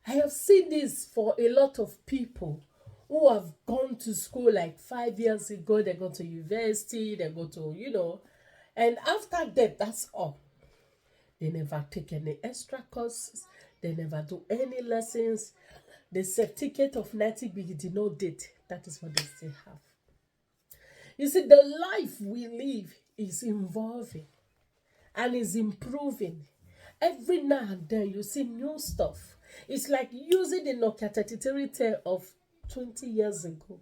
I have seen this for a lot of people who have gone to school like 5 years ago. They go to university, they go to, and after that, that's all. They never take any extra courses, they never do any lessons. The certificate of native did no date. That is what they still have. You see, the life we live is evolving and is improving. Every now and then you see new stuff. It's like using the Nokia 3310 of 20 years ago.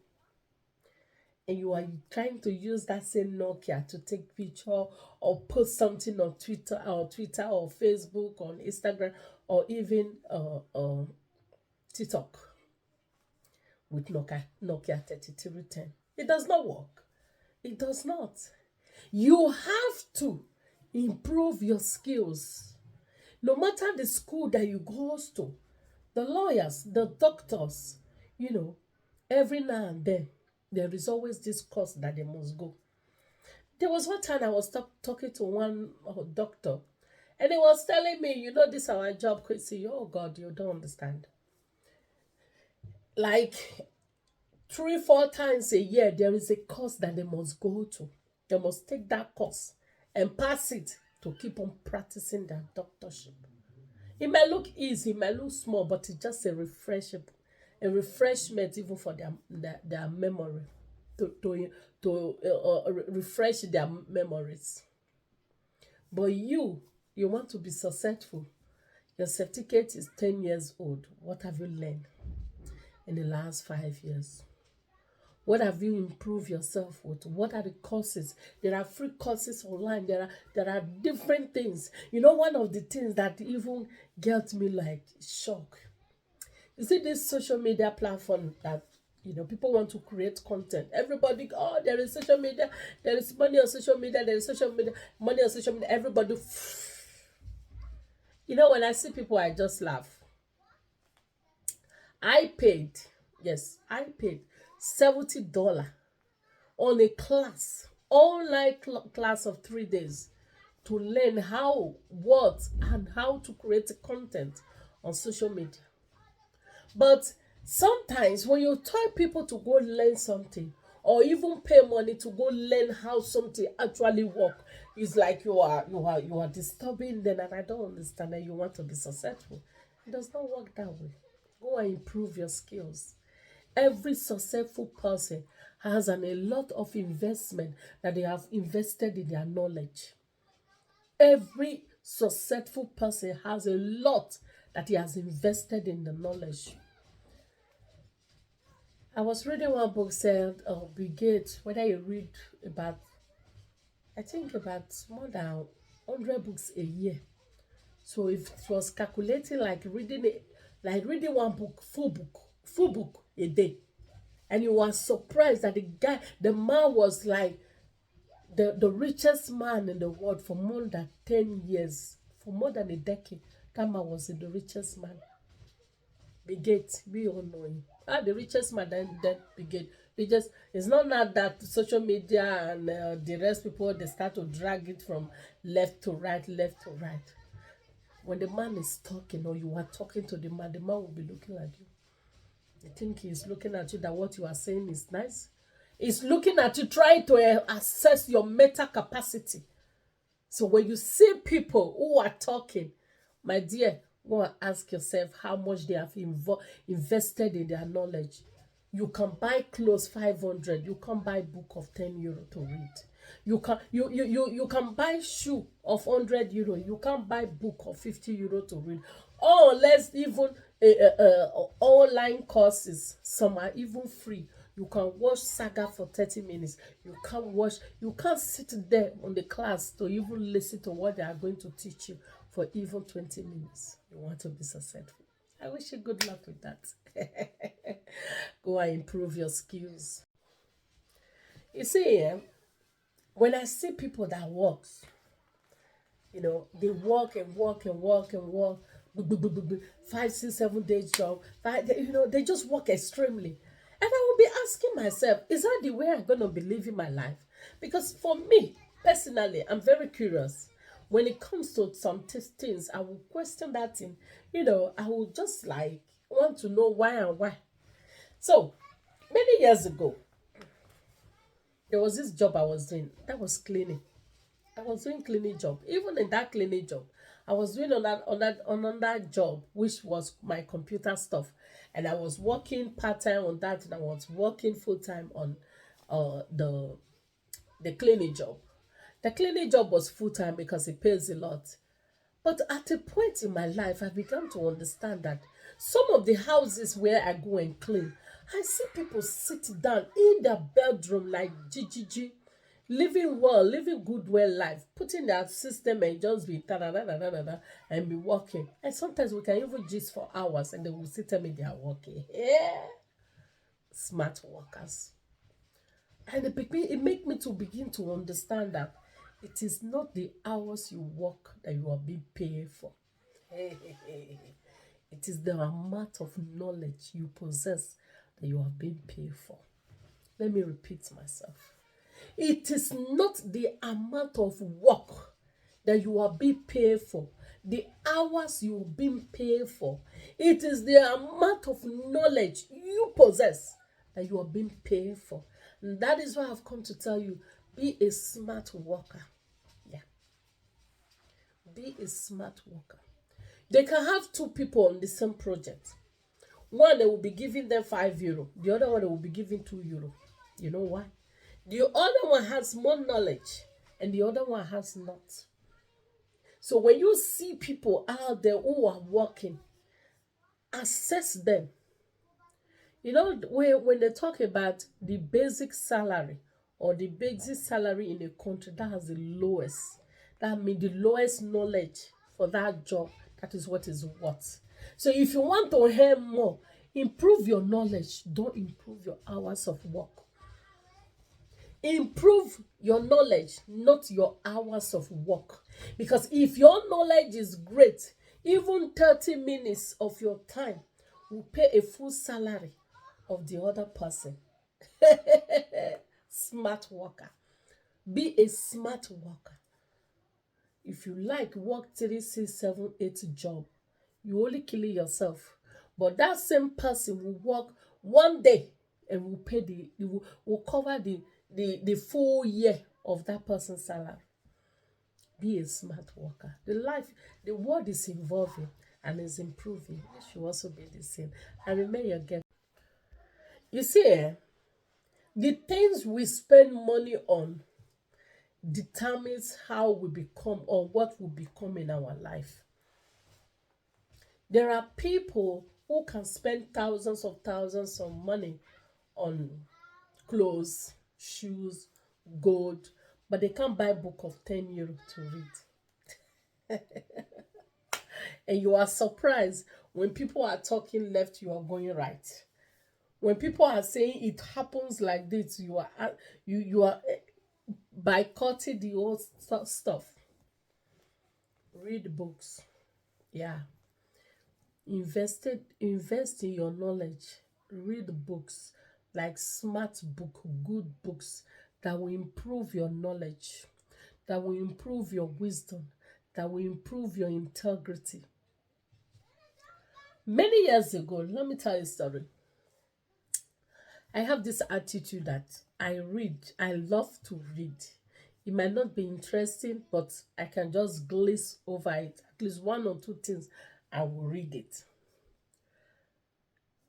And you are trying to use that same Nokia to take picture or post something on Twitter or Facebook or Instagram or even TikTok with Nokia 3310. It does not work. It does not. You have to improve your skills. No matter the school that you go to, the lawyers, the doctors, you know, every now and then, there is always this course that they must go. There was one time I was talking to one doctor, and he was telling me, this our job, Chrissy. Oh God, you don't understand. Like 3, 4 times a year, there is a course that they must go to. They must take that course and pass it to keep on practicing their doctorship. It might look easy, it might look small, but it's just a refreshment even for their memory, to refresh their memories. But you want to be successful. Your certificate is 10 years old. What have you learned in the last 5 years? What have you improved yourself with? What are the courses? There are free courses online. There are different things. One of the things that even gets me like shock. You see this social media platform that people want to create content. Everybody, oh, there is social media, there is money on social media, there is social media, money on social media. Everybody, when I see people, I just laugh. I paid, yes, I paid $70 on a class, online class of 3 days to learn and how to create content on social media. But sometimes when you tell people to go learn something or even pay money to go learn how something actually work, it's like you are disturbing them, and I don't understand that you want to be successful. It does not work that way. Go and improve your skills. Every successful person has a lot of investment that they have invested in their knowledge. Every successful person has a lot that he has invested in the knowledge. I was reading one book said, Bill Gates, whether you read about, I think about more than 100 books a year. So if it was calculating like reading one book, full book a day, and you were surprised that the man was like the richest man in the world for more than 10 years, for more than a decade. That man was the richest man. Bill Gates, we all know him. The richest man, then Bill Gates. It's not now that social media and the rest people, they start to drag it from left to right, left to right. When the man is talking or you are talking to the man will be looking at you. You think he's looking at you that what you are saying is nice? He's looking at you trying to assess your meta capacity. So when you see people who are talking, my dear, go and ask yourself how much they have invested in their knowledge. You can buy clothes 500. You can buy book of €10 to read. You can buy shoe of €100. You can buy book of €50 to read. Or less even online courses. Some are even free. You can watch saga for 30 minutes. You can't sit there on the class to even listen to what they are going to teach you for even 20 minutes. You want to be successful. I wish you good luck with that. Go and improve your skills. You see, when I see people that works, they work and work and work and work, 5, 6, 7 days job, they just work extremely. And I will be asking myself, is that the way I'm going to be living my life? Because for me, personally, I'm very curious. when it comes to some things, I will question that thing. I will just like want to know why and why. So many years ago, there was this job I was doing that was cleaning. I was doing cleaning job. Even in that cleaning job, I was doing on that job, which was my computer stuff, and I was working part time on that, and I was working full time on the cleaning job. The cleaning job was full time because it pays a lot. But at a point in my life, I began to understand that some of the houses where I go and clean, I see people sit down in their bedroom like GGG, living well, living good well life, putting their system and just be da da da da da da da and be working. And sometimes we can even gist for hours and they will still tell me they are working. Yeah, smart workers. And it make me to begin to understand that it is not the hours you work that you are being paid for. It is the amount of knowledge you possess that you are being paid for. Let me repeat myself. It is not the amount of work that you are being paid for, the hours you are being paid for. It is the amount of knowledge you possess that you are being paid for. And that is why I've come to tell you, be a smart worker. Yeah. Be a smart worker. They can have two people on the same project. One, they will be giving them €5. The other one, they will be giving €2. You know why? The other one has more knowledge and the other one has not. So when you see people out there who are working, assess them. When they talk about the basic salary or the basic salary in a country that has the lowest, that means the lowest knowledge for that job, that is what is worth. So if you want to earn more, improve your knowledge, don't improve your hours of work. Improve your knowledge, not your hours of work. Because if your knowledge is great, even 30 minutes of your time will pay a full salary of the other person. Smart worker. Be a smart worker. If you like work 3, 6, 7, 8 job, you only kill yourself. But that same person will work one day and will cover the full year of that person's salary. Be a smart worker. The world is evolving and is improving. You should also be the same. And remember your get. You see, the things we spend money on determines how we become or what will become in our life. There are people who can spend thousands of money on clothes, shoes, gold, but they can't buy a book of €10 to read. And you are surprised when people are talking left, you are going right. When people are saying it happens like this, you are boycotting the old stuff. Read books. Yeah. Invest in your knowledge. Read books like smart book, good books that will improve your knowledge, that will improve your wisdom, that will improve your integrity. Many years ago, let me tell you a story. I have this attitude that I love to read. It might not be interesting, but I can just glaze over it. At least one or two things, I will read it.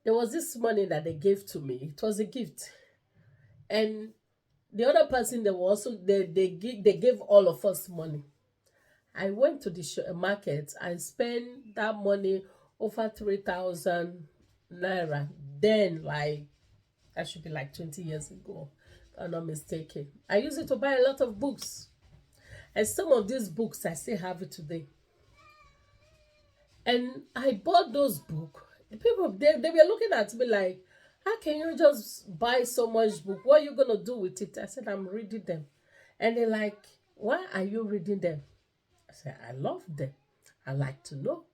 There was this money that they gave to me. It was a gift. And the other person, they gave all of us money. I went to the market. I spent that money over 3,000 naira. Then, that should be like 20 years ago, if I'm not mistaken. I used it to buy a lot of books. And some of these books, I still have it today. And I bought those books. The people, they were looking at me like, how can you just buy so much book? What are you going to do with it? I said, I'm reading them. And they're like, why are you reading them? I said, I love them. I like to know.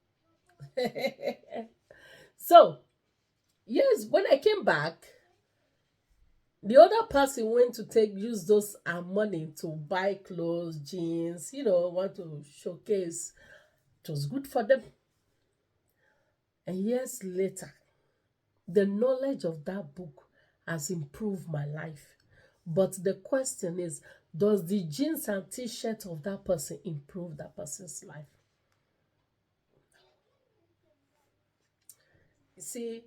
So, yes, when I came back, The other person went to use those money to buy clothes, jeans, want to showcase. It was good for them. And years later, the knowledge of that book has improved my life. But the question is, does the jeans and t-shirt of that person improve that person's life? You see,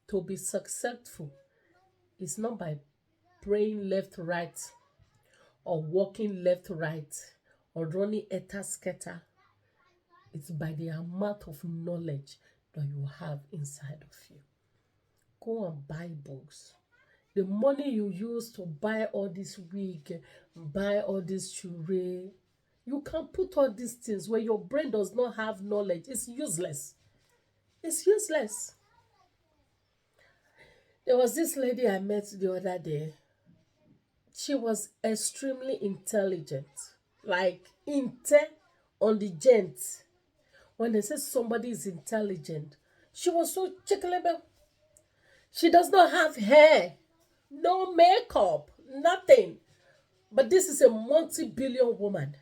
to be successful is not by praying left, right, or walking left, right, or running etta scatter. It's by the amount of knowledge that you have inside of you. Go and buy books. The money you use to buy all this wig, buy all this jewelry, you can put all these things where your brain does not have knowledge. It's useless. It's useless. There was this lady I met the other day. She was extremely intelligent, like on the gent. When they say somebody is intelligent, she was so chickalable. She does not have hair, no makeup, nothing. But this is a multi-billion woman.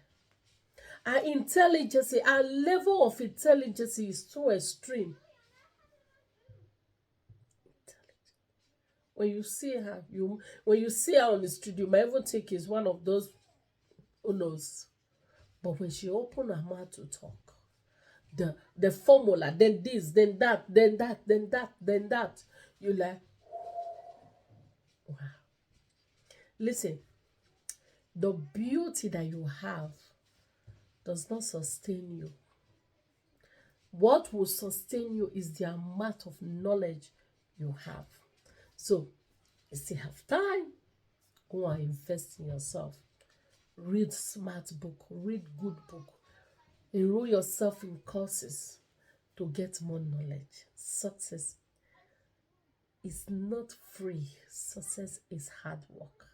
Her intelligence, her level of intelligence is so extreme. When you see her, when you see her on the street, you might even think it's one of those who knows. But when she opened her mouth to talk, the formula, then this, then that, then that, then that, then that, you like, wow. Listen, the beauty that you have does not sustain you. What will sustain you is the amount of knowledge you have. So, you still have time. Go and invest in yourself. Read smart book. Read good book. Enroll yourself in courses to get more knowledge. Success is not free. Success is hard work.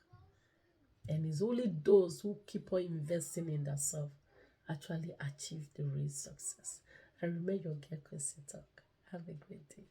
And it's only those who keep on investing in themselves actually achieve the real success. I remain your girl, Kwesi Talk. Have a great day.